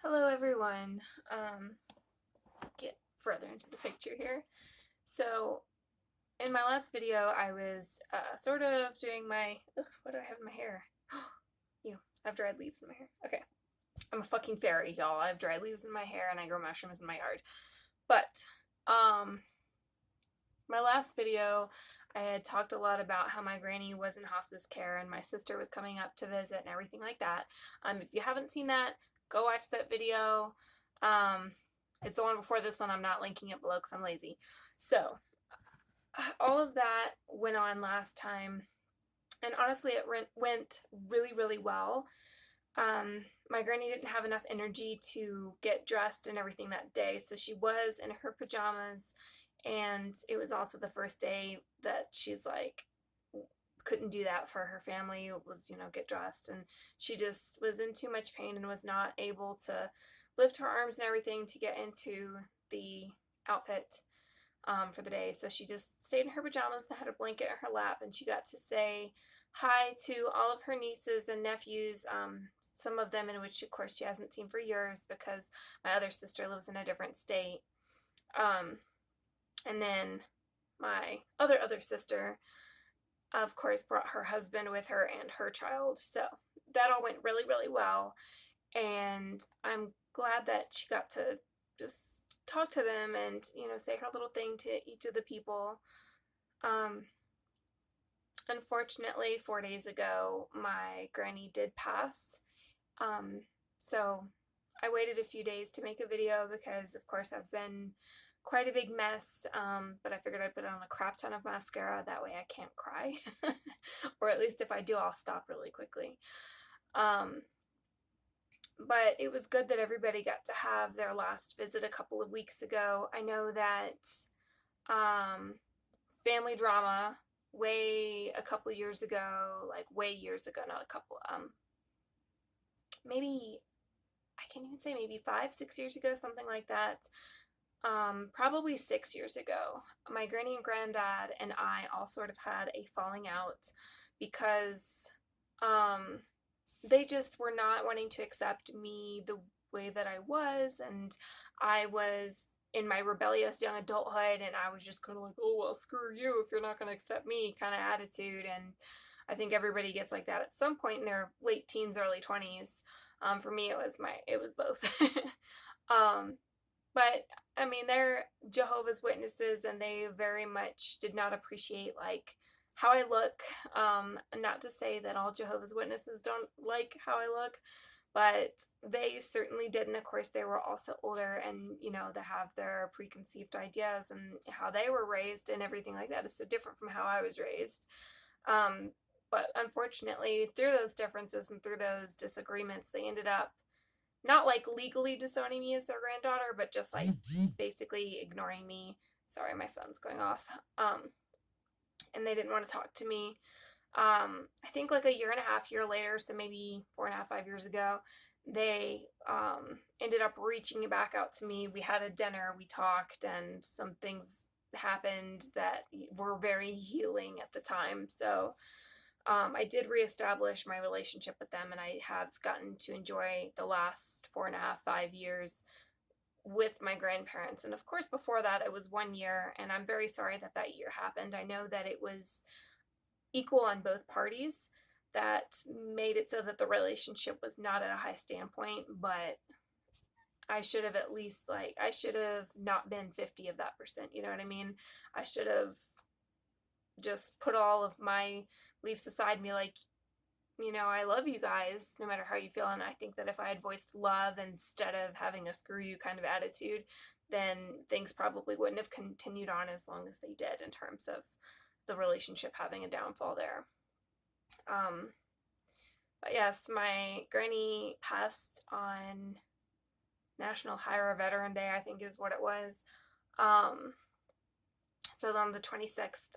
Hello everyone. Get further into the picture here. So in my last video I was sort of doing my, what do I have in my hair? Ew, I have dried leaves in my hair. Okay. I'm a fucking fairy, y'all. I have dried leaves in my hair and I grow mushrooms in my yard. But my last video I had talked a lot about how my granny was in hospice care and my sister was coming up to visit and everything like that. If you haven't seen that, go watch that video. It's the one before this one. I'm not linking it below because I'm lazy. So all of that went on last time, and honestly it went really, really well. My granny didn't have enough energy to get dressed and everything that day, so she was in her pajamas, and it was also the first day that she's like couldn't do that for her family. It was, get dressed, and she just was in too much pain and was not able to lift her arms and everything to get into the outfit for the day. So she just stayed in her pajamas and had a blanket in her lap, and she got to say hi to all of her nieces and nephews, some of them in which, of course, she hasn't seen for years because my other sister lives in a different state. And then my other sister, of course, brought her husband with her and her child. So that all went really, really well. And I'm glad that she got to just talk to them and, say her little thing to each of the people. Unfortunately, 4 days ago, my granny did pass. So I waited a few days to make a video because, of course, I've been quite a big mess, but I figured I'd put on a crap ton of mascara, that way I can't cry. Or at least if I do, I'll stop really quickly. But it was good that everybody got to have their last visit a couple of weeks ago. I know that family drama a couple years ago, like way years ago, not a couple, maybe, I can't even say, maybe 5-6 years ago, something like that. Probably 6 years ago, my granny and granddad and I all sort of had a falling out because they just were not wanting to accept me the way that I was, and I was in my rebellious young adulthood, and I was just kind of like, oh, well, screw you if you're not going to accept me kind of attitude. And I think everybody gets like that at some point in their late teens, early 20s. For me, it was both. But I mean, they're Jehovah's Witnesses, and they very much did not appreciate like how I look. Not to say that all Jehovah's Witnesses don't like how I look, but they certainly did. And of course, they were also older, and they have their preconceived ideas, and how they were raised and everything like that is so different from how I was raised. But unfortunately, through those differences and through those disagreements, they ended up not like legally disowning me as their granddaughter, but just like basically ignoring me. Sorry, my phone's going off. And they didn't want to talk to me. I think like a year and a half year later, so maybe 4.5, 5 years ago, they ended up reaching back out to me. We had a dinner, we talked, and some things happened that were very healing at the time. So I did reestablish my relationship with them, and I have gotten to enjoy the last 4.5, 5 years with my grandparents. And of course, before that, it was 1 year, and I'm very sorry that that year happened. I know that it was equal on both parties. That made it so that the relationship was not at a high standpoint, but I should have at least, I should have not been 50 of that percent, you know what I mean? I should have just put all of my beliefs aside and be like, I love you guys no matter how you feel. And I think that if I had voiced love instead of having a screw you kind of attitude, then things probably wouldn't have continued on as long as they did in terms of the relationship having a downfall there. But yes, my granny passed on National Hire a Veteran Day, I think is what it was. So on the 26th,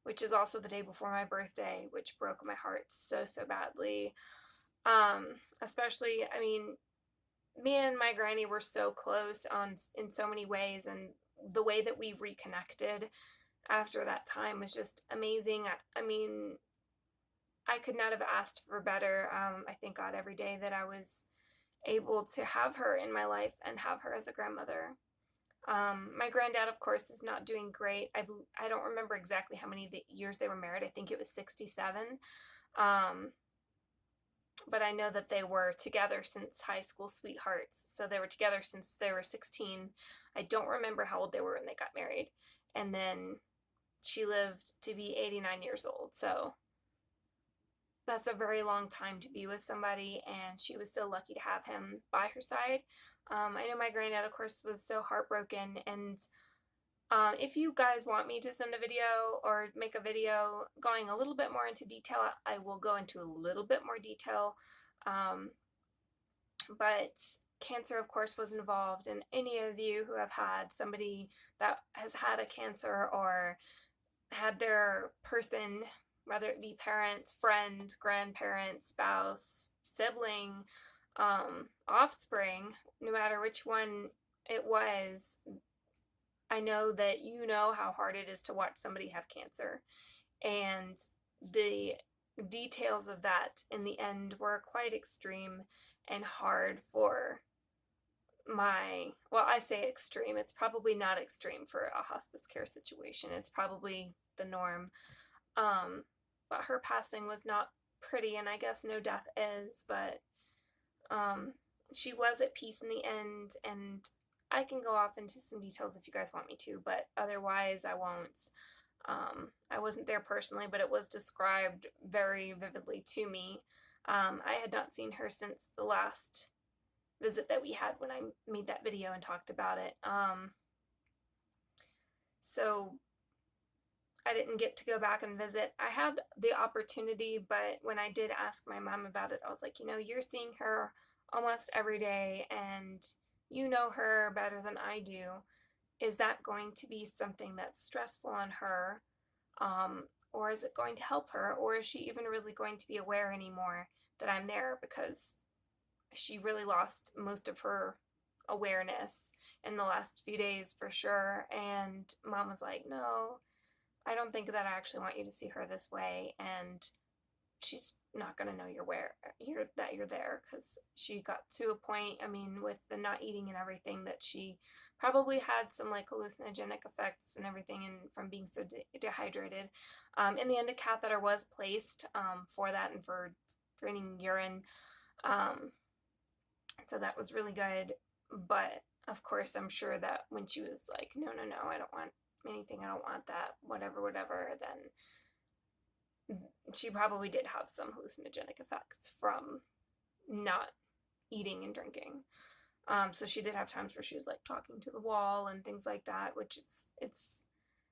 which is also the day before my birthday, which broke my heart so, so badly. Especially, I mean, me and my granny were so close in so many ways, and the way that we reconnected after that time was just amazing. I mean, I could not have asked for better. I thank God every day that I was able to have her in my life and have her as a grandmother. My granddad, of course, is not doing great. I don't remember exactly how many years they were married. I think it was 67. Um, but I know that they were together since high school sweethearts. So they were together since they were 16. I don't remember how old they were when they got married. And then she lived to be 89 years old. So that's a very long time to be with somebody, and she was so lucky to have him by her side. I know my granddad, of course, was so heartbroken, and if you guys want me to send a video or make a video going a little bit more into detail, I will go into a little bit more detail. Um, but cancer, of course, was involved, and any of you who have had somebody that has had a cancer or had their person, whether it be parents, friend, grandparent, spouse, sibling, offspring, no matter which one it was, I know that you know how hard it is to watch somebody have cancer. And the details of that in the end were quite extreme and hard for well, I say extreme. It's probably not extreme for a hospice care situation. It's probably the norm. Um, but her passing was not pretty, and I guess no death is, but um, she was at peace in the end, and I can go off into some details if you guys want me to, but otherwise I won't. I wasn't there personally, but it was described very vividly to me. I had not seen her since the last visit that we had when I made that video and talked about it. So I didn't get to go back and visit. I had the opportunity, but when I did ask my mom about it, I was like, you're seeing her almost every day and you know her better than I do. Is that going to be something that's stressful on her? Or is it going to help her? Or is she even really going to be aware anymore that I'm there? Because she really lost most of her awareness in the last few days for sure. And mom was like, no, I don't think that I actually want you to see her this way, and she's not going to know that you're there, because she got to a point, I mean, with the not eating and everything, that she probably had some like hallucinogenic effects and everything, and from being so dehydrated. In the end, a catheter was placed for that and for draining urine. So that was really good. But of course, I'm sure that when she was like, no, I don't want anything, I don't want that, whatever, then she probably did have some hallucinogenic effects from not eating and drinking. So she did have times where she was like talking to the wall and things like that, which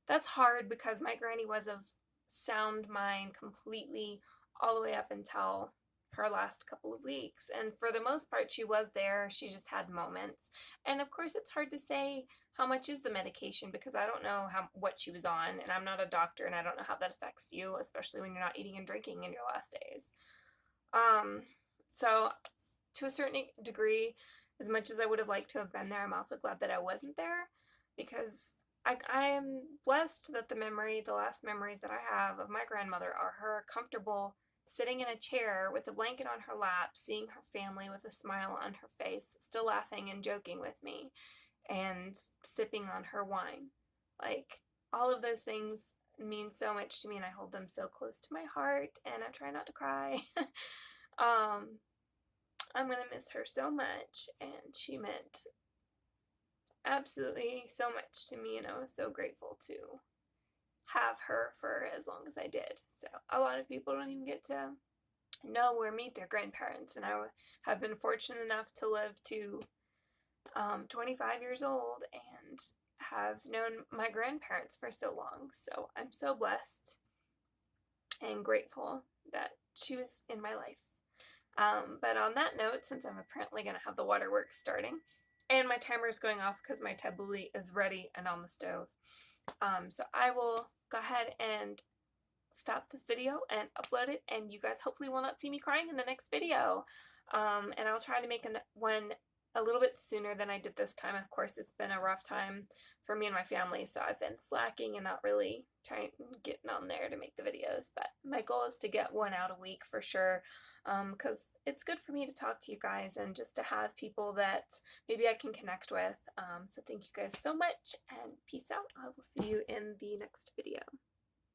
that's hard, because my granny was of sound mind completely all the way up until her last couple of weeks, and for the most part she was there. She just had moments, and of course it's hard to say how much is the medication, because I don't know what she was on, and I'm not a doctor, and I don't know how that affects you, especially when you're not eating and drinking in your last days. So to a certain degree, as much as I would have liked to have been there, I'm also glad that I wasn't there, because I am blessed that the last memories that I have of my grandmother are her comfortable sitting in a chair with a blanket on her lap, seeing her family with a smile on her face, still laughing and joking with me, and sipping on her wine. Like, all of those things mean so much to me, and I hold them so close to my heart, and I try not to cry. I'm gonna miss her so much, and she meant absolutely so much to me, and I was so grateful to have her for as long as I did. So a lot of people don't even get to know or meet their grandparents, and I have been fortunate enough to live to 25 years old and have known my grandparents for so long. So I'm so blessed and grateful that she was in my life. But on that note, since I'm apparently going to have the waterworks starting, and my timer is going off because my tabbouleh is ready and on the stove, so I will go ahead and stop this video and upload it, and you guys hopefully will not see me crying in the next video. And I'll try to make one a little bit sooner than I did this time. Of course, it's been a rough time for me and my family, so I've been slacking and not really trying getting on there to make the videos. But my goal is to get one out a week for sure, because it's good for me to talk to you guys and just to have people that maybe I can connect with. So thank you guys so much, and peace out. I will see you in the next video.